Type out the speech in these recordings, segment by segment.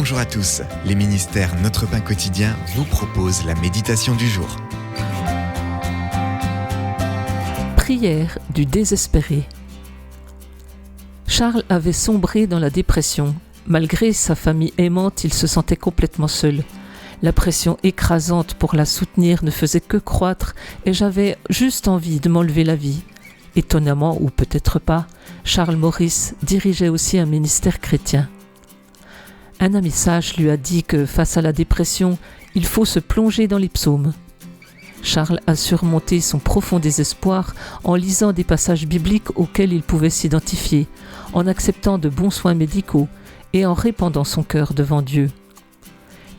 Bonjour à tous, les ministères Notre Pain Quotidien vous proposent la méditation du jour. Prière du désespéré. Charles avait sombré dans la dépression. Malgré sa famille aimante, il se sentait complètement seul. La pression écrasante pour la soutenir ne faisait que croître et j'avais juste envie de m'enlever la vie. Étonnamment, ou peut-être pas, Charles Maurice dirigeait aussi un ministère chrétien. Un ami sage lui a dit que face à la dépression, il faut se plonger dans les psaumes. Charles a surmonté son profond désespoir en lisant des passages bibliques auxquels il pouvait s'identifier, en acceptant de bons soins médicaux et en répandant son cœur devant Dieu.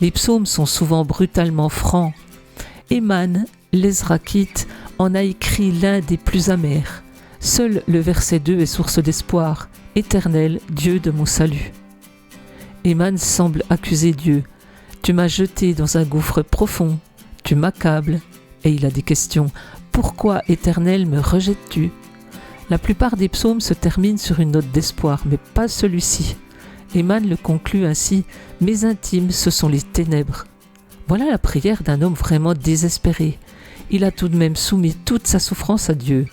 Les psaumes sont souvent brutalement francs. Éman, l'Ezrakite, en a écrit l'un des plus amers. Seul le verset 2 est source d'espoir. « Éternel, Dieu de mon salut ». Éman semble accuser Dieu. « Tu m'as jeté dans un gouffre profond, tu m'accables. » Et il a des questions. « Pourquoi, Éternel, me rejettes-tu » La plupart des psaumes se terminent sur une note d'espoir, mais pas celui-ci. Éman le conclut ainsi « Mes intimes, ce sont les ténèbres ». Voilà la prière d'un homme vraiment désespéré. Il a tout de même soumis toute sa souffrance à Dieu.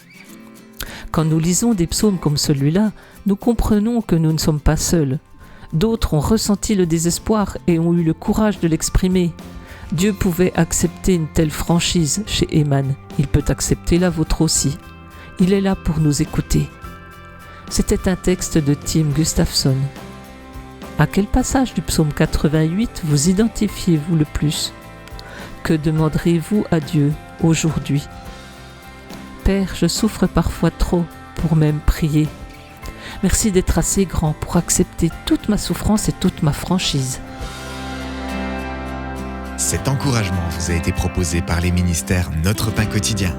Quand nous lisons des psaumes comme celui-là, nous comprenons que nous ne sommes pas seuls. D'autres ont ressenti le désespoir et ont eu le courage de l'exprimer. Dieu pouvait accepter une telle franchise chez Éman. Il peut accepter la vôtre aussi. Il est là pour nous écouter. C'était un texte de Tim Gustafson. À quel passage du psaume 88 vous identifiez-vous le plus ? Que demanderez-vous à Dieu aujourd'hui ? Père, je souffre parfois trop pour même prier. Merci d'être assez grand pour accepter toute ma souffrance et toute ma franchise. Cet encouragement vous a été proposé par les ministères Notre Pain Quotidien.